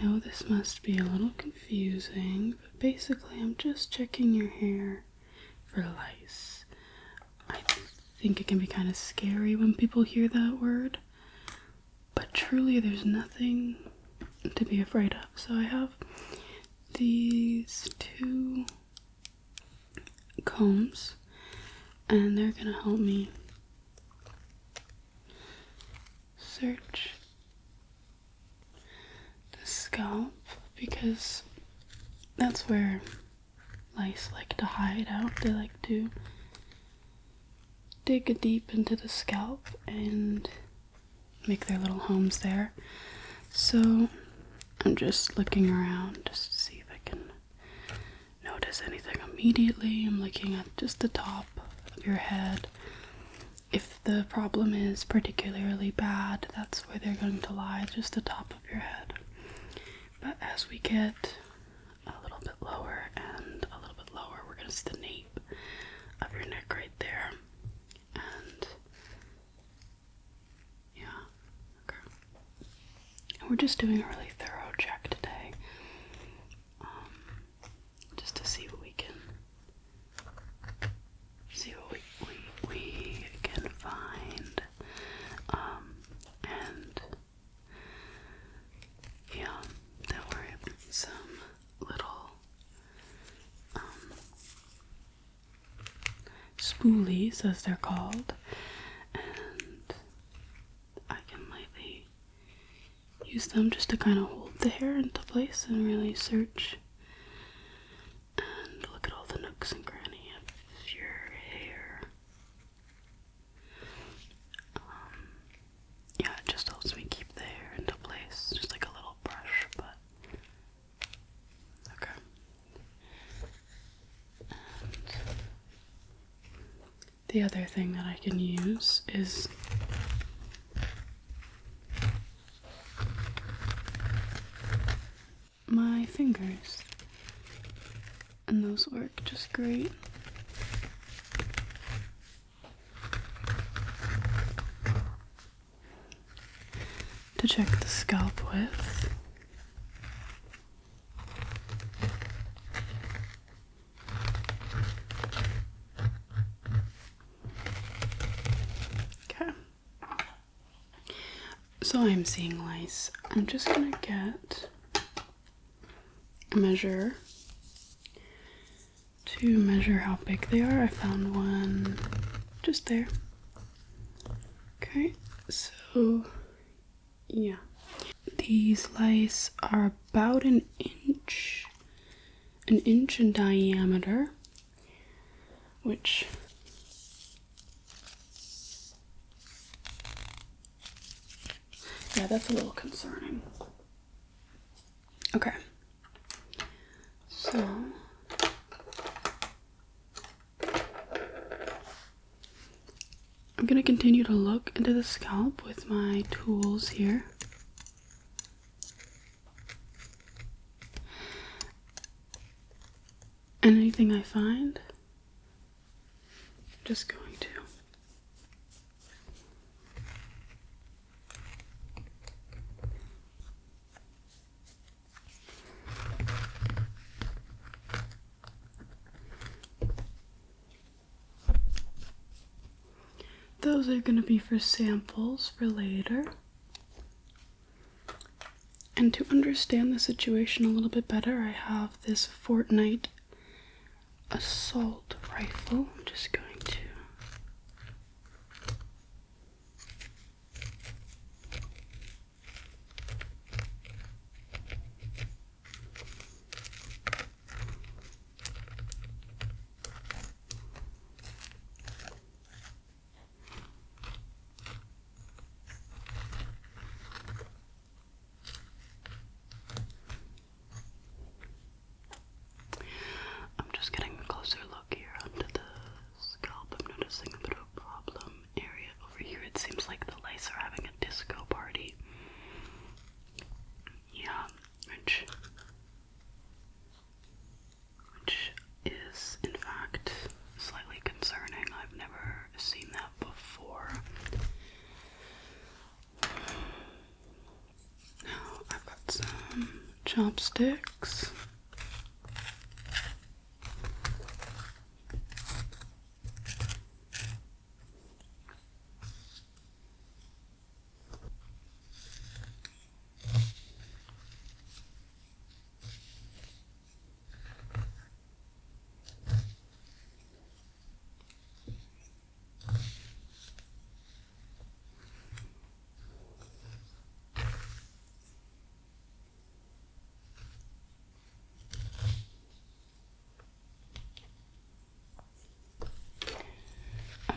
know this must be a little confusing, but basically I'm just checking your hair for lice. I think it can be kind of scary when people hear that word, but truly there's nothing to be afraid of. So I have these two combs, and they're gonna help me search the scalp, because that's where lice like to hide out. They like to dig deep into the scalp and make their little homes there. So I'm just looking around just to see if I can notice anything immediately. I'm looking at just the top of your head. If the problem is particularly bad, that's where they're going to lie, just the top of your head. But as we get a little bit lower and a little bit lower, we're going to see the nape of your neck right there. And yeah, okay. And we're just doing a really thorough check today, just to see what we can find. And yeah, don't worry. Some little spoolies, as they're called, and I can lightly use them just to kind of hold the hair into place and really search and look at all the nooks and crannies of your hair. Yeah, it just helps me keep the hair into place, just like a little brush, but okay. And the other thing that I can use is my fingers, and those work just great. To check the scalp with. Okay. So I'm seeing lice. I'm just gonna get a measure to measure how big they are. I found one just there. Okay, so yeah, these lice are about an inch in diameter, which yeah, that's a little concerning. Okay, so I'm gonna continue to look into the scalp with my tools here. And anything I find, I'm just going to those are going to be for samples for later. And to understand the situation a little bit better, I have this Fortnite assault rifle. I'm just going to getting a closer look here onto the scalp. I'm noticing a bit of a problem area over here. It seems like the lice are having a disco party. Yeah, which is in fact slightly concerning. I've never seen that before. Now I've got some chopsticks.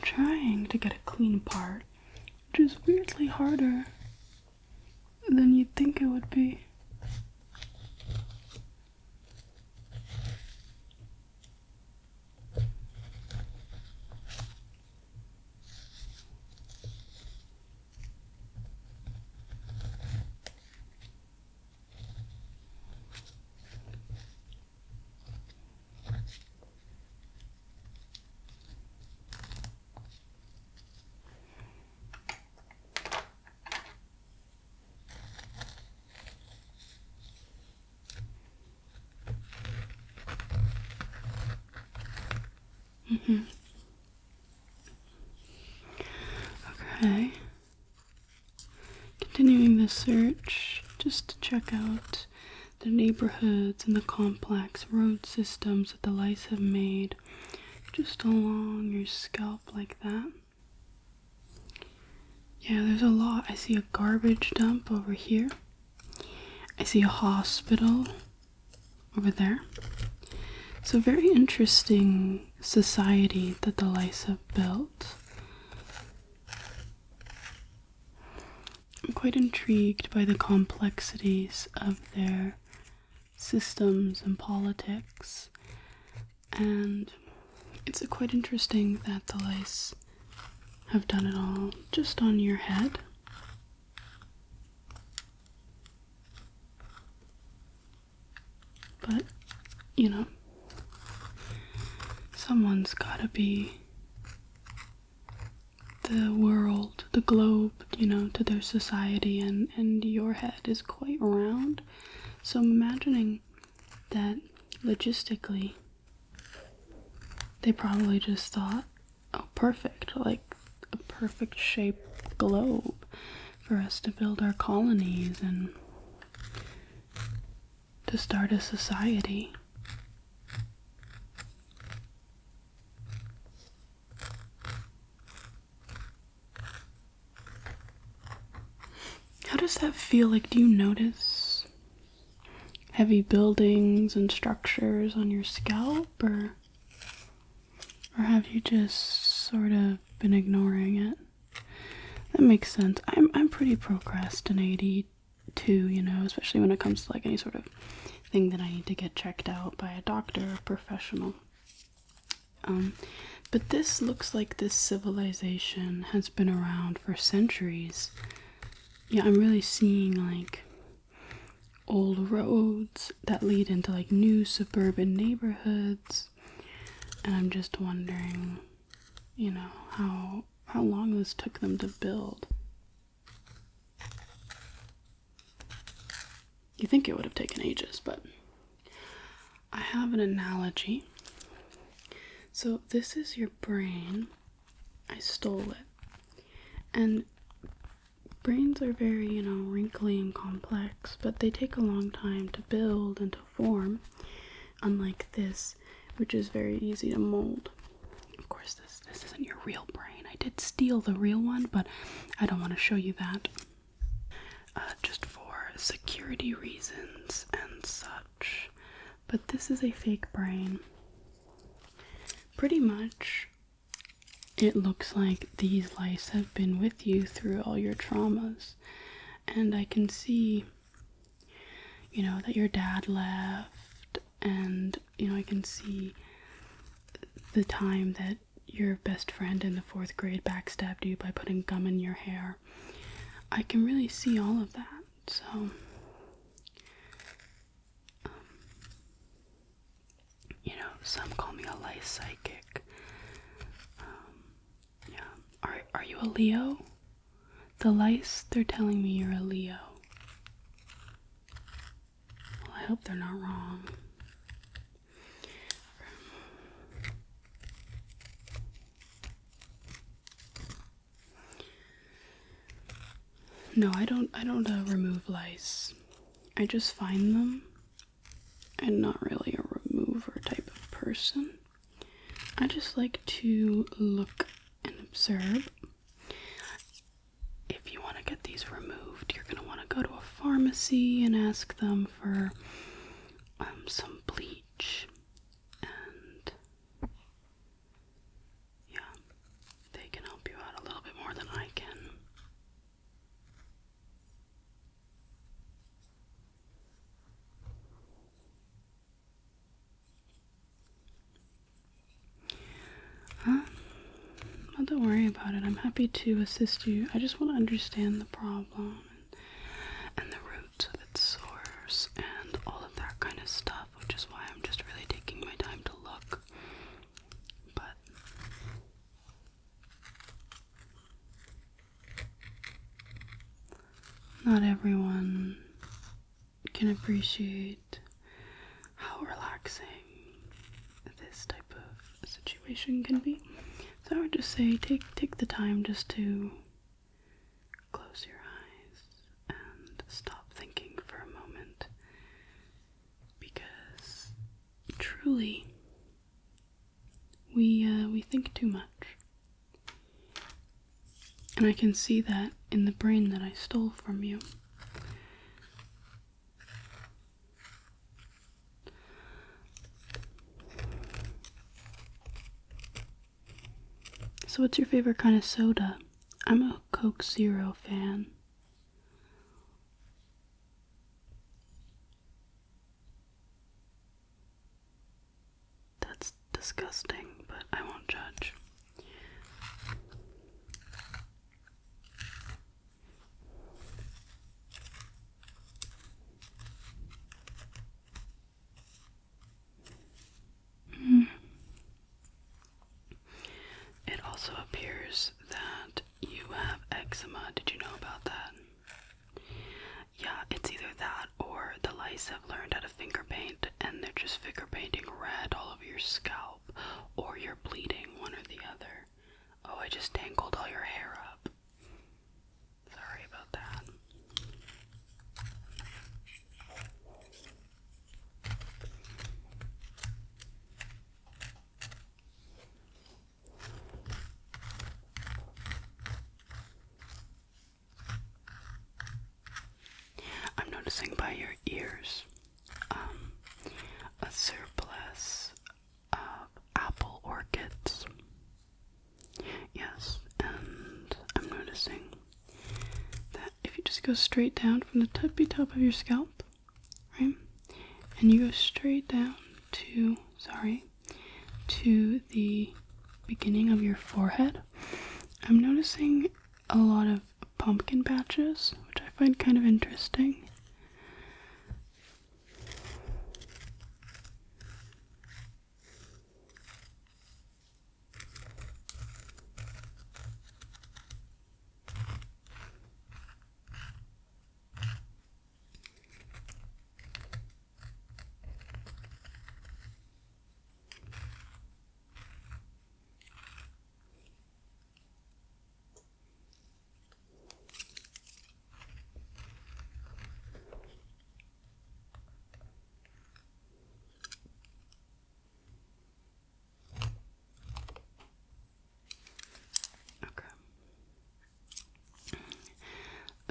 Trying to get a clean part, which is weirdly harder than you'd think it would be. Okay. Continuing the search just to check out the neighborhoods and the complex road systems that the lice have made just along your scalp like that. Yeah, there's a lot. I see a garbage dump over here. I see a hospital over there. It's a very interesting society that the lice have built. I'm quite intrigued by the complexities of their systems and politics, and it's quite interesting that the lice have done it all just on your head. But, you know, someone's gotta be the world, the globe, you know, to their society, and your head is quite round. So I'm imagining that logistically, they probably just thought, oh, perfect, like a perfect shaped globe for us to build our colonies and to start a society. How does that feel? Like, do you notice heavy buildings and structures on your scalp, or have you just sort of been ignoring it? That makes sense. I'm pretty procrastinating too, you know, especially when it comes to like any sort of thing that I need to get checked out by a doctor or professional. But this looks like this civilization has been around for centuries. Yeah, I'm really seeing like old roads that lead into like new suburban neighborhoods, and I'm just wondering, you know, how long this took them to build. You think it would have taken ages, but I have an analogy. So this is your brain. I stole it. And brains are very, you know, wrinkly and complex, but they take a long time to build and to form, unlike this, which is very easy to mold. Of course, this isn't your real brain. I did steal the real one, but I don't want to show you that. Just for security reasons and such. But this is a fake brain. Pretty much, it looks like these lice have been with you through all your traumas. And I can see, you know, that your dad left, and, you know, I can see the time that your best friend in the 4th grade backstabbed you by putting gum in your hair. I can really see all of that, so, you know, some call me a lice psychic. Yeah. Are you a Leo? The lice, they're telling me you're a Leo. hope they're not wrong. No, I don't remove lice. I just find them. I'm not really a remover type of person. I just like to look and observe. If you want to get these removed, you're going to want to go to a pharmacy and ask them for some bleach. And yeah, they can help you out a little bit more than I can. Well, don't worry about it. I'm happy to assist you. I just want to understand the problem and the roots of its source and all of that kind of stuff, which is why I'm just really taking my time to look. But not everyone can appreciate how relaxing this type of situation can be. So I would just say take the time just to close your eyes and stop thinking for a moment, because truly we think too much. And I can see that in the brain that I stole from you. So what's your favorite kind of soda? I'm a Coke Zero fan. That's disgusting, but I won't judge. It also appears that you have eczema. Did you know about that? Yeah, it's either that or the lice have learned how to finger paint and they're just finger painting red all over your scalp, or you're bleeding, one or the other. Oh, I just tangled all your hair up. Sorry about that. I'm noticing by your ears a surplus of apple orchids. Yes, and I'm noticing that if you just go straight down from the tippy top of your scalp, right, and you go straight down to the beginning of your forehead, I'm noticing a lot of pumpkin patches, which I find kind of interesting.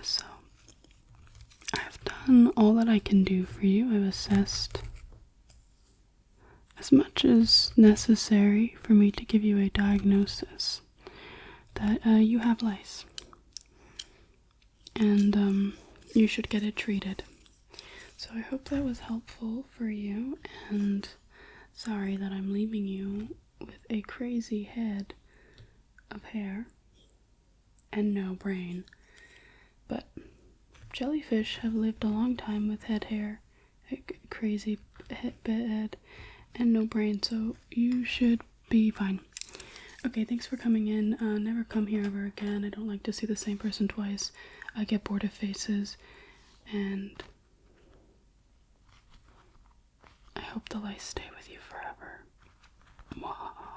So, I've done all that I can do for you. I've assessed as much as necessary for me to give you a diagnosis that you have lice. And you should get it treated. So I hope that was helpful for you, and sorry that I'm leaving you with a crazy head of hair and no brain. But jellyfish have lived a long time with head hair, a crazy head, and no brain, so you should be fine. Okay, thanks for coming in. Never come here ever again. I don't like to see the same person twice. I get bored of faces, and hope the lice stay with you forever. Mwah.